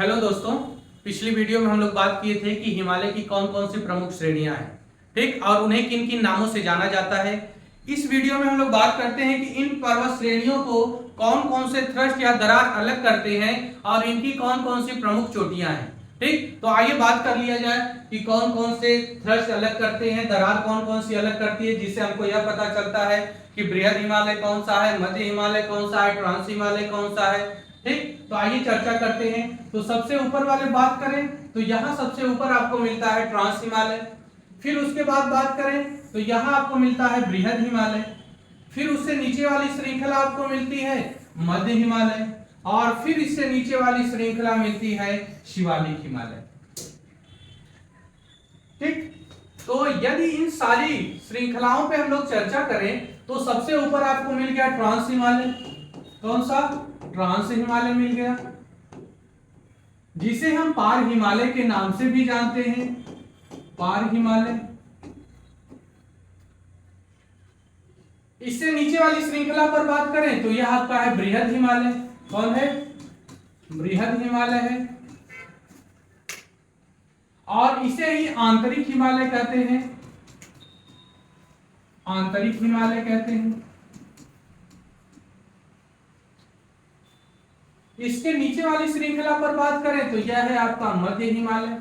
Hello दोस्तों, पिछली video में हम लोग बात किए थे कि हिमालय की कौन कौन सी प्रमुख श्रेणियां हैं, ठीक, और उन्हें किन किन नामों से जाना जाता है। इस वीडियो में हम लोग बात करते हैं कि इन पर्वत श्रेणियों को कौन कौन से थ्रस्ट या दरार अलग करते हैं और इनकी कौन कौन सी प्रमुख चोटियां हैं। ठीक, तो आइए बात कर लिया जाए कि कौन कौन से थ्रस्ट अलग करते हैं, दरार कौन कौन सी अलग करती है, जिससे हमको यह पता चलता है कि बृहद हिमालय कौन सा है, मध्य हिमालय कौन सा है, ट्रांस हिमालय कौन सा है। ठीक, तो आइए चर्चा करते हैं। तो सबसे ऊपर वाले बात करें तो यहाँ सबसे ऊपर आपको मिलता है ट्रांस हिमालय। फिर उसके बाद बात करें तो यहाँ आपको मिलता है बृहद हिमालय। फिर उससे नीचे वाली श्रृंखला आपको मिलती है मध्य हिमालय, और फिर इससे नीचे वाली श्रृंखला मिलती है शिवालिक हिमालय। ठीक, तो यदि इन सारी श्रृंखलाओं पे हम लोग चर्चा करें तो सबसे ऊपर आपको मिल गया ट्रांस हिमालय। कौन सा? ट्रांस हिमालय मिल गया, जिसे हम पार हिमालय के नाम से भी जानते हैं, पार हिमालय। इससे नीचे वाली श्रृंखला पर बात करें तो यह आपका है बृहद हिमालय। कौन है? बृहद हिमालय है, और इसे ही आंतरिक हिमालय कहते हैं, आंतरिक हिमालय कहते हैं। इसके नीचे वाली श्रृंखला पर बात करें तो यह है आपका मध्य हिमालय,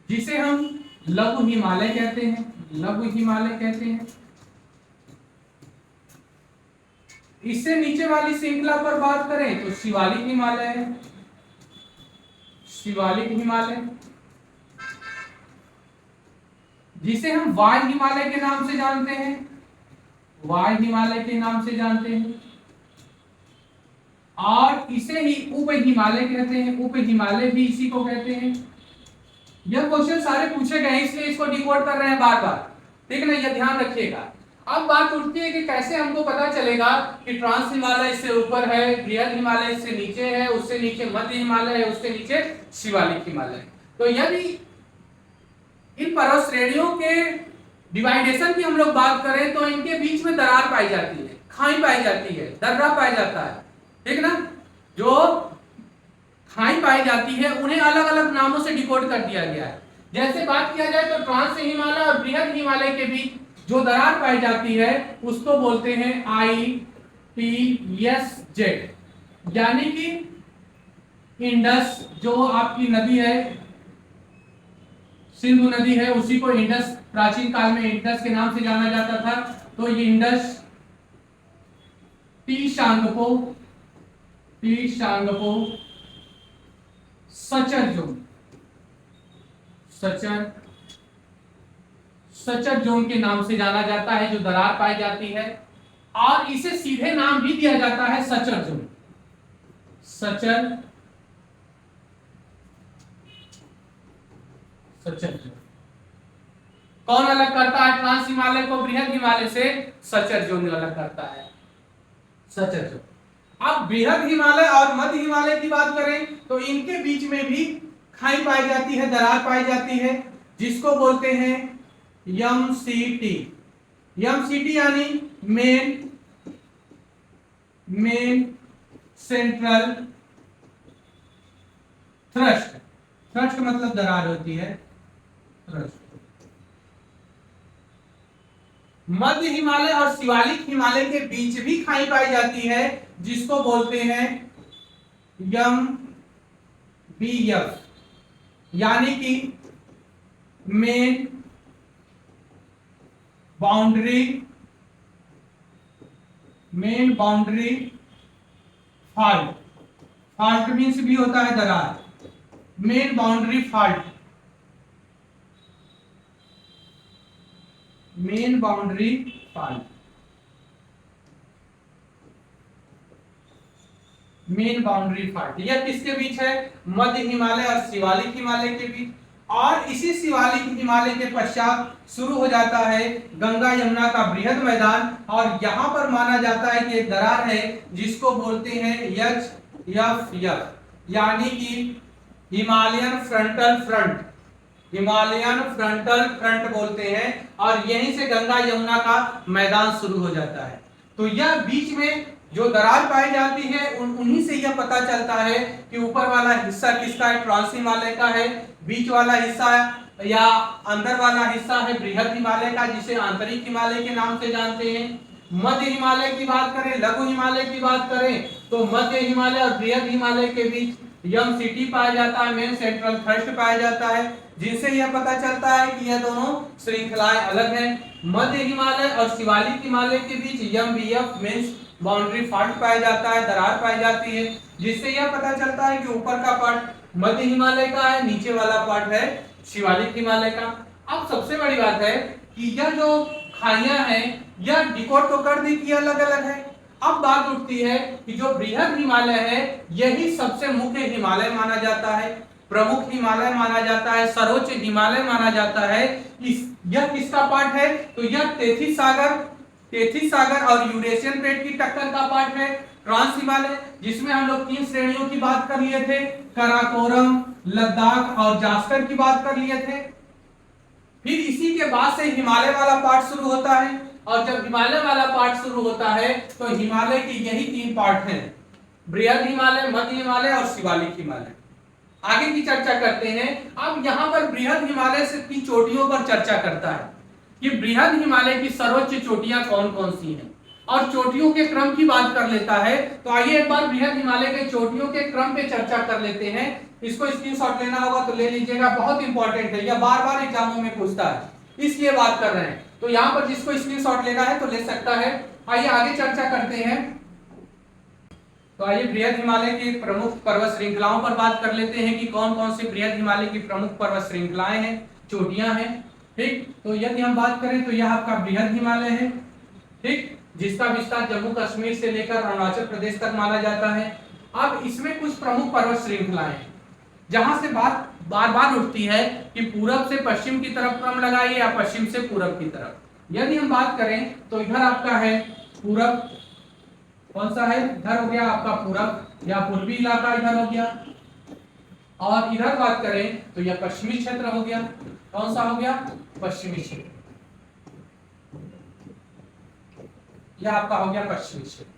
जिसे हम लघु हिमालय कहते हैं, लघु हिमालय कहते हैं। इससे नीचे वाली श्रृंखला पर बात करें तो शिवालिक हिमालय है, शिवालिक हिमालय, जिसे हम वाय हिमालय के नाम से जानते हैं, वाय हिमालय के नाम से जानते हैं। और इसे ही उप हिमालय कहते हैं, उप हिमालय भी इसी को कहते हैं। यह क्वेश्चन सारे पूछे गए इसलिए इसको डिकोड कर रहे हैं बार बार, ठीक है ना, यह ध्यान रखिएगा। अब बात उठती है कि कैसे हमको पता चलेगा कि ट्रांस हिमालय इससे ऊपर है, बृहद हिमालय इससे नीचे है, उससे नीचे मध्य हिमालय है, उससे नीचे शिवालिक हिमालय। तो यदि इन पर्वत श्रेणियों के डिवाइडेशन की हम लोग बात करें तो इनके बीच में दरार पाई जाती है, खाई पाई जाती है, दर्रा पाया जाता है, ठीक ना। जो खाई पाई जाती है उन्हें अलग अलग नामों से डिकोड कर दिया गया है। जैसे बात किया जाए तो ट्रांस हिमालय और बृहद हिमालय के बीच जो दरार पाई जाती है उसको बोलते हैं ITSZ, यानी कि इंडस, जो आपकी नदी है, सिंधु नदी है, उसी को इंडस, प्राचीन काल में इंडस के नाम से जाना जाता था। तो ये Indus, Tsangpo, suture zone, suture zone के नाम से जाना जाता है, जो दरार पाई जाती है। और इसे सीधे नाम भी दिया जाता है सचर जोन, सचर जोन। कौन अलग करता है ट्रांस हिमालय को बृहद हिमालय से? सचर जोन अलग करता है, सचर जोन। अब बृहद हिमालय और मध्य हिमालय की बात करें तो इनके बीच में भी खाई पाई जाती है, दरार पाई जाती है, जिसको बोलते हैं MCT। MCT यानी मेन सेंट्रल थ्रस्ट। थ्रस्ट मतलब दरार होती है, थ्रस्ट। मध्य हिमालय और शिवालिक हिमालय के बीच भी खाई पाई जाती है, जिसको बोलते हैं MBF, यानी कि main boundary fault. Fault means भी होता है दरार, main boundary fault, main boundary fault, main boundary fault. यह किसके बीच है? मध्य हिमालय और शिवालिक हिमालय के बीच। और इसी शिवालिक हिमालय के पश्चात शुरू हो जाता है गंगा यमुना का बृहद मैदान, और यहां पर माना जाता है कि एक दरार है जिसको बोलते हैं HFF, यानी कि Himalayan frontal front, Himalayan frontal front बोलते हैं। और यहीं से गंगा यमुना का मैदान शुरू हो जाता है। तो यह बीच में जो दरार पाई जाती है उन्हीं से यह पता चलता है कि ऊपर वाला हिस्सा किसका है, ट्रांस हिमालय का है, बीच वाला हिस्सा या अंदर वाला हिस्सा है बृहद हिमालय का, जिसे आंतरिक हिमालय के नाम से जानते हैं। मध्य हिमालय की बात करें, लघु हिमालय की बात करें, तो मध्य हिमालय और बृहद हिमालय के बीच यम सिटी पाया जाता है, मेन सेंट्रल थ्रस्ट पाया जाता है, जिनसे यह पता चलता है कि यह दोनों श्रृंखलाएं अलग हैं। मध्य हिमालय और शिवालिक हिमालय के बीच यम बीएफ मेन बाउंड्री फॉल्ट पाया जाता है, दरार पाई जाती है, जिससे यह पता चलता है कि ऊपर का पार्ट मध्य हिमालय का है, नीचे वाला पार्ट है शिवालिक हिमालय का। अब सबसे बड़ी बात है कि यह जो खाइयां हैं यह डिकोड तो कर दी कि अलग अलग है। अब बात उठती है कि जो बृहद हिमालय है यही सबसे मुख्य हिमालय माना जाता है, प्रमुख हिमालय माना जाता है, सर्वोच्च हिमालय माना जाता है। यह किसका पार्ट है, तो यह तेथिस सागर और यूरेशियन प्लेट की टक्कर का पार्ट है, ट्रांस हिमालय, जिसमें हम लोग 3 श्रेणियों की बात कर लिए थे, काराकोरम, लद्दाख और जास्कर की बात कर लिए थे। फिर इसी के बाद से हिमालय वाला पार्ट शुरू होता है, और जब हिमालय वाला पार्ट शुरू होता है तो हिमालय के यही 3 पार्ट हैं, बृहद हिमालय, मध्य हिमालय और शिवालिक हिमालय। आगे की चर्चा करते हैं। अब यहाँ पर बृहद हिमालय की चोटियों पर चर्चा करता है कि बृहद हिमालय की सर्वोच्च चोटियां कौन कौन सी हैं, और चोटियों के क्रम की बात कर लेता है। तो आइए एक बार बृहद हिमालय के चोटियों के क्रम पे चर्चा कर लेते हैं। इसको स्क्रीनशॉट लेना होगा तो ले लीजिएगा, बहुत इंपॉर्टेंट है, यह बार बार एग्जामों में पूछता है, इसलिए बात कर रहे हैं। तो यहाँ पर जिसको स्क्रीनशॉट लेना है तो ले सकता है। आइए आगे चर्चा करते हैं। तो आइए बृहद हिमालय की प्रमुख पर्वत श्रृंखलाओं पर बात कर लेते हैं कि कौन कौन सी बृहद हिमालय की प्रमुख पर्वत श्रृंखलाएं हैं, चोटियां हैं। ठीक, तो यदि हम बात करें तो यह आपका बृहद हिमालय है, ठीक, जिसका विस्तार जम्मू कश्मीर से लेकर अरुणाचल प्रदेश तक माना जाता है। अब इसमें कुछ प्रमुख पर्वत श्रृंखलाएं हैं जहां से बात बार बार उठती है कि पूरब से पश्चिम की तरफ क्रम लगाइए या पश्चिम से पूरब की तरफ। यदि हम बात करें तो इधर आपका है पूरब, कौन सा है, इधर हो गया आपका पूरब या पूर्वी इलाका इधर हो गया, और इधर बात करें तो यह पश्चिमी क्षेत्र हो गया। कौन सा हो गया, पश्चिमी क्षेत्र, यह आपका हो गया पश्चिमी क्षेत्र।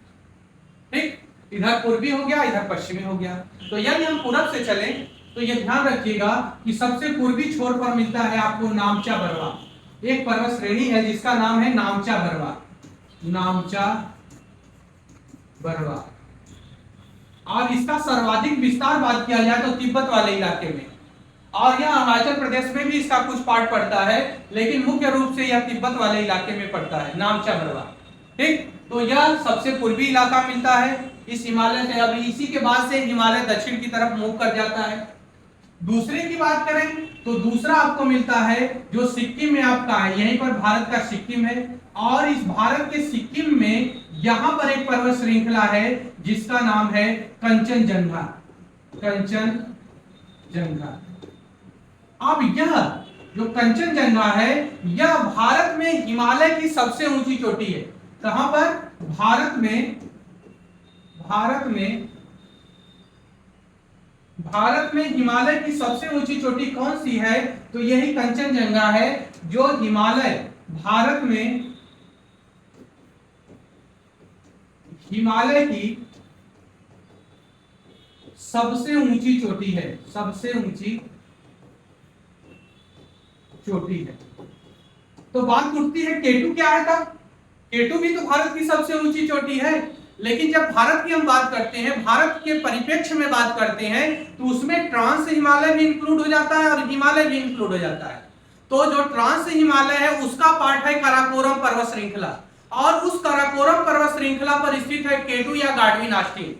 ठीक, इधर पूर्वी हो गया, इधर पश्चिमी हो गया। तो यदि हम पूरब से चलें तो यह ध्यान रखिएगा कि सबसे पूर्वी छोर पर मिलता है आपको नामचा बरवा, एक पर्वत श्रेणी है जिसका नाम है नामचा बरवा, नामचा बरवा। और इसका सर्वाधिक विस्तार बात किया जाए तो तिब्बत वाले इलाके में, और यह अरुणाचल प्रदेश में भी इसका कुछ पार्ट पड़ता है, लेकिन मुख्य रूप से यह तिब्बत वाले इलाके में पड़ता है, नामचा बरवा। ठीक, तो यह सबसे पूर्वी इलाका मिलता है इस हिमालय से। अभी इसी के बाद से हिमालय दक्षिण की तरफ मूव कर जाता है। दूसरे की बात करें तो दूसरा आपको मिलता है जो सिक्किम में आपका है, यहीं पर भारत का सिक्किम है, और इस भारत के सिक्किम में यहां पर एक पर्वत श्रृंखला है जिसका नाम है कंचनजंगा, कंचनजंगा। अब यह जो कंचनजंगा है यह भारत में हिमालय की सबसे ऊंची चोटी है। कहां पर, भारत में हिमालय की सबसे ऊंची चोटी कौन सी है, तो यही कंचनजंगा है, जो हिमालय भारत में हिमालय की सबसे ऊंची चोटी है, सबसे ऊंची चोटी है। तो बात उठती है केटू क्या है तब, केटू भी तो भारत की सबसे ऊंची चोटी है, लेकिन जब भारत की हम बात करते हैं, भारत के परिप्रेक्ष्य में बात करते हैं, तो उसमें ट्रांस हिमालय भी इंक्लूड हो जाता है और हिमालय भी इंक्लूड हो जाता है। तो जो ट्रांस हिमालय है उसका पार्ट है काराकोरम पर्वत श्रृंखला, और उस काराकोरम पर्वत श्रृंखला पर स्थित है केटू या गाडविन आस्टीन।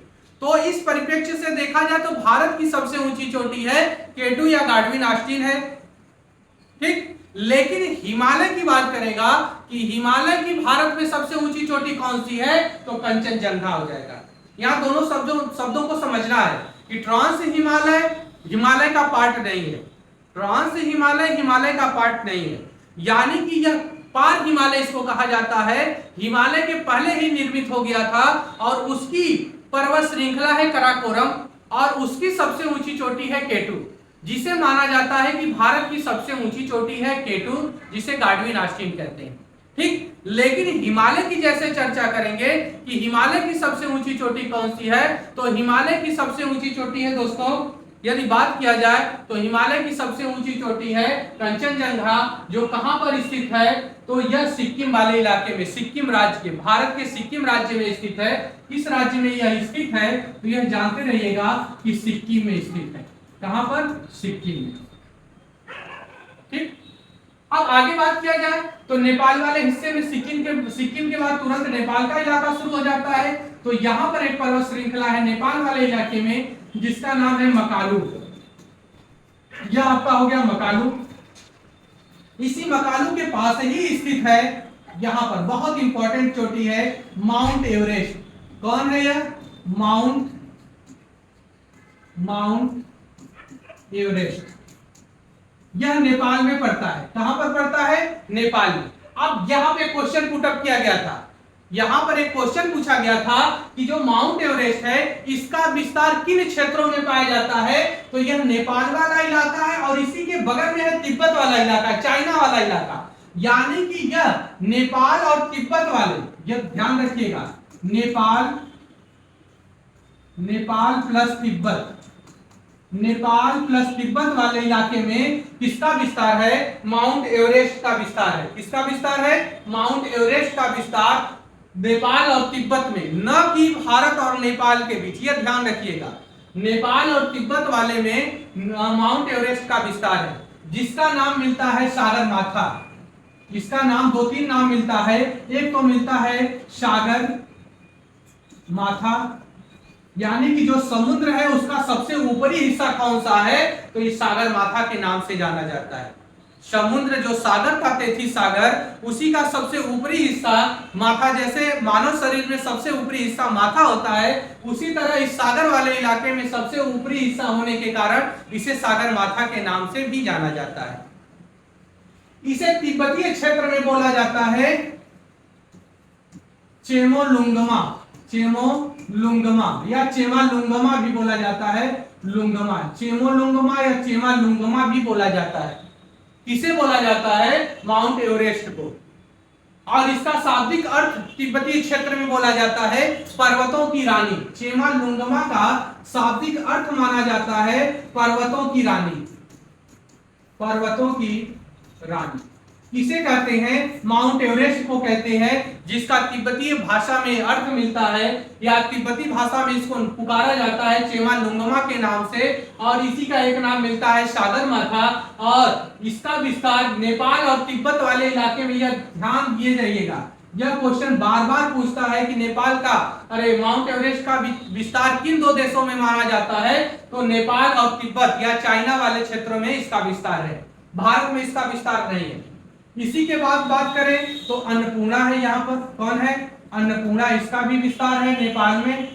तो इस परिप्रेक्ष्य से देखा जाए तो भारत की सबसे ऊंची चोटी है केटू या गाडविन आस्टीन है। ठीक, लेकिन हिमालय की बात करेगा कि हिमालय की भारत में सबसे ऊंची चोटी कौन सी है, तो कंचनजंगा हो जाएगा। यहां दोनों शब्दों को समझना है कि ट्रांस हिमालय हिमालय का पार्ट नहीं है, ट्रांस हिमालय हिमालय का पार्ट नहीं है, यानी कि यह पार हिमालय इसको कहा जाता है। हिमालय के पहले ही निर्मित हो गया था और उसकी पर्वत श्रृंखला है काराकोरम, और उसकी सबसे ऊंची चोटी है केटू, जिसे माना जाता है कि भारत की सबसे ऊंची चोटी है केटू, जिसे गाडविन आस्टीन कहते हैं। ठीक। लेकिन हिमालय की जैसे चर्चा करेंगे कि हिमालय की सबसे ऊंची चोटी कौन सी है, तो हिमालय की सबसे ऊंची चोटी है दोस्तों, यदि बात किया जाए तो हिमालय की सबसे ऊंची चोटी है कंचनजंगा, जो कहां पर स्थित है, तो यह सिक्किम वाले इलाके में, सिक्किम राज्य के, भारत के सिक्किम राज्य में स्थित है। किस राज्य में यह स्थित है, तो यह जानते रहिएगा कि सिक्किम में स्थित है। कहां पर, सिक्किम में। ठीक। अब आगे बात किया जाए तो नेपाल वाले हिस्से में सिक्किम के बाद तुरंत नेपाल का इलाका शुरू हो जाता है। तो यहां पर एक पर्वत श्रृंखला है नेपाल वाले इलाके में जिसका नाम है मकालू। यह आपका हो गया मकालू। इसी मकालू के पास ही स्थित है, यहां पर बहुत इंपॉर्टेंट चोटी है माउंट एवरेस्ट। कौन है यह, माउंट एवरेस्ट। यह नेपाल में पड़ता है। कहां पर पड़ता है, नेपाल में। अब यहां पे क्वेश्चन पुटअप किया गया था, यहां पर एक क्वेश्चन पूछा गया था कि जो माउंट एवरेस्ट है इसका विस्तार किन क्षेत्रों में पाया जाता है, तो यह नेपाल वाला इलाका है और इसी के बगल में है तिब्बत वाला इलाका, चाइना वाला इलाका। यानी कि यह नेपाल और तिब्बत वाले, यह ध्यान रखिएगा, नेपाल प्लस तिब्बत वाले इलाके में किसका विस्तार है, माउंट एवरेस्ट का विस्तार है। किसका विस्तार है, माउंट एवरेस्ट का विस्तार नेपाल और तिब्बत में, न कि भारत और नेपाल के बीच। यह ध्यान रखिएगा, नेपाल और तिब्बत वाले में माउंट एवरेस्ट का विस्तार है, जिसका नाम मिलता है सागर माथा। इसका नाम 2-3 नाम मिलता है। एक तो मिलता है सागर माथा, यानी कि जो समुद्र है उसका सबसे ऊपरी हिस्सा कौन सा है, तो इस सागर माथा के नाम से जाना जाता है। समुद्र जो सागर का तेथी सागर, उसी का सबसे ऊपरी हिस्सा माथा, जैसे मानव शरीर में सबसे ऊपरी हिस्सा माथा होता है, उसी तरह इस सागर वाले इलाके में सबसे ऊपरी हिस्सा होने के कारण इसे सागर माथा के नाम से भी जाना जाता है। इसे तिब्बतीय क्षेत्र में बोला जाता है चेमोलुंगमा या चेमालुंगमा भी बोला जाता है। लुंगमा, चेमोलुंगमा या चेमालुंगमा भी बोला जाता है। किसे बोला जाता है, माउंट एवरेस्ट को। और इसका शाब्दिक अर्थ तिब्बतीय क्षेत्र में बोला जाता है पर्वतों की रानी। चेमालुंगमा का शाब्दिक अर्थ माना जाता है पर्वतों की रानी, पर्वतों की रानी। किसे कहते हैं, माउंट एवरेस्ट को कहते हैं, जिसका तिब्बतीय भाषा में अर्थ मिलता है, या तिब्बती भाषा में इसको पुकारा जाता है चेमालुंगमा के नाम से, और इसी का एक नाम मिलता है सागर माथा। और इसका विस्तार नेपाल और तिब्बत वाले इलाके में, यह ध्यान दिए जाइएगा, यह क्वेश्चन बार बार पूछता है कि नेपाल का, अरे माउंट एवरेस्ट का विस्तार किन 2 देशों में माना जाता है, तो नेपाल और तिब्बत या चाइना वाले क्षेत्रों में इसका विस्तार है, भारत में इसका विस्तार नहीं है। इसी के बाद बात करें तो अन्नपूर्णा है, यहाँ पर कौन है, अन्नपूर्णा, इसका भी विस्तार है नेपाल में।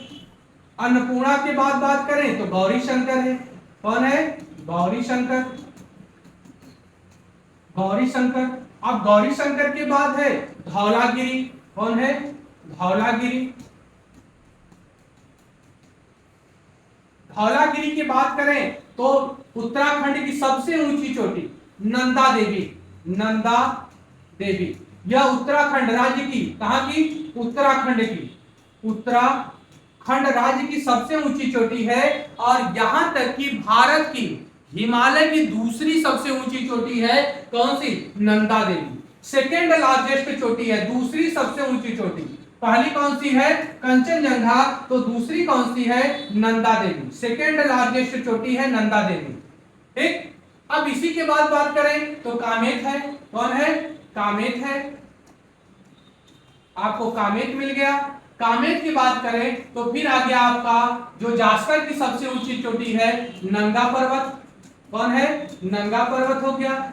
अन्नपूर्णा के बाद बात करें तो गौरी शंकर है। कौन है, गौरी शंकर। अब गौरी शंकर के बाद है धौलागिरी। कौन है, धौलागिरी। धौलागिरी की बात करें तो उत्तराखंड की सबसे ऊंची चोटी नंदा देवी, यह उत्तराखंड राज्य की, कहां की, उत्तराखंड की, उत्तराखंड राज्य की सबसे ऊंची चोटी है। और यहां तक कि भारत की हिमालय की दूसरी सबसे ऊंची चोटी है, कौन सी, नंदा देवी। सेकेंड लार्जेस्ट चोटी है, दूसरी सबसे ऊंची चोटी। पहली कौन सी है, कंचनजंगा, तो दूसरी कौन सी है, नंदा देवी। सेकेंड लार्जेस्ट चोटी है नंदा देवी। ठीक। अब इसी के बाद बात करें तो कामेत है। कौन है, कामेत है। आपको कामेत मिल गया। कामेत की बात करें तो फिर आ गया आपका जो जास्कर की सबसे ऊंची चोटी है, नंगा पर्वत। कौन है, नंगा पर्वत हो गया।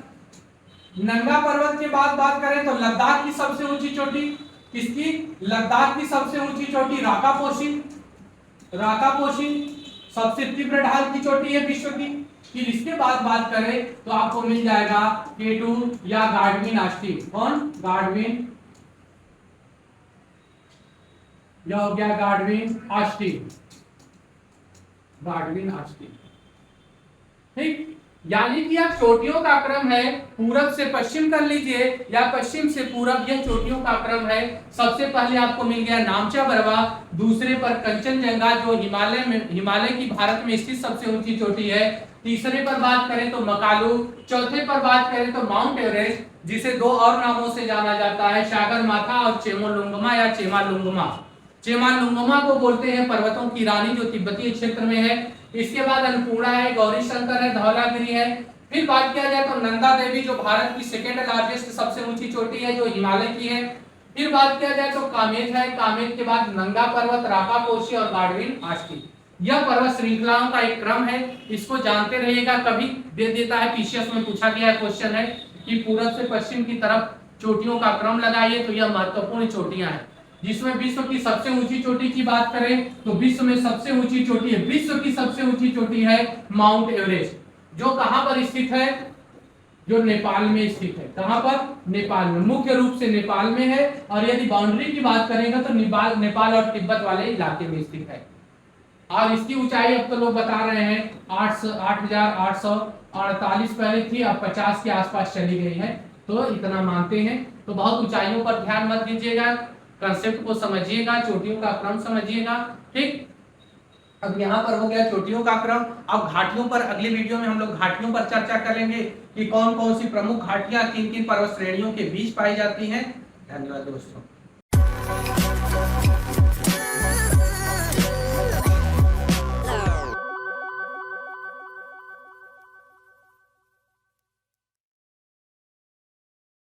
नंगा पर्वत के बाद बात करें तो लद्दाख की सबसे ऊंची चोटी, किसकी, लद्दाख की सबसे ऊंची चोटी राकापोशी सबसे तीव्र ढाल की चोटी है विश्व की। फिर इसके बाद बात करें तो आपको मिल जाएगा K2 या गार्डविन आस्टीन। कौन, गार्डविन, यह हो गया गार्डविन आस्टीन। ठीक। यानी कि आप चोटियों का क्रम है पूरब से पश्चिम कर लीजिए या पश्चिम से पूरब, यह चोटियों का क्रम है। सबसे पहले आपको मिल गया नामचा बरवा, दूसरे पर कंचनजंगा जो हिमालय की भारत में स्थित सबसे ऊंची चोटी है, तीसरे पर बात करें तो मकालू, चौथे पर बात करें तो माउंट एवरेस्ट, जिसे दो और नामों से जाना जाता है, सागरमाथा और चेमोलुंगमा या चेमालुंगमा। चेमालुंगमा को बोलते हैं पर्वतों की रानी, जो तिब्बतीय क्षेत्र में है। इसके बाद अन्नपूर्णा है, गौरी शंकर है, धौलागिरी है। फिर बात किया जाए तो नंदा देवी जो भारत की सेकेंड लार्जेस्ट सबसे ऊंची चोटी है, जो हिमालय की है। फिर बात किया जाए तो कामेत है, कामेत के बाद नंगा पर्वत, राकापोशी और गाडविन आस्की। यह पर्वत श्रृंखलाओं का एक क्रम है, इसको जानते रहिएगा। कभी दे देता है पीसीएस में पूछा गया क्वेश्चन है कि पूरब से पश्चिम की तरफ चोटियों का क्रम लगाइए, तो यह महत्वपूर्ण चोटियां हैं। जिसमें विश्व की सबसे ऊंची चोटी की बात करें तो विश्व में सबसे ऊंची चोटी है, विश्व की सबसे ऊंची चोटी है माउंट एवरेस्ट, जो कहां पर स्थित है, जो नेपाल में स्थित है। कहां पर? नेपाल में, मुख्य रूप से नेपाल में है। और यदि बाउंड्री की बात करेंगे तो नेपाल और तिब्बत वाले इलाके में स्थित है। और इसकी ऊंचाई अब तो लोग बता रहे हैं 8,848 पहले थी, अब 50 के आसपास चली गई है, तो इतना मानते हैं। तो बहुत ऊंचाइयों पर ध्यान मत दीजिएगा, कंसेप्ट को समझिएगा, चोटियों का क्रम समझिएगा। ठीक, अब यहाँ पर हो गया चोटियों का क्रम। अब घाटियों पर अगली वीडियो में हम लोग घाटियों पर चर्चा करेंगे कि कौन कौन सी प्रमुख घाटियां किन किन पर्वत श्रेणियों के बीच पाई जाती हैं। धन्यवाद दोस्तों।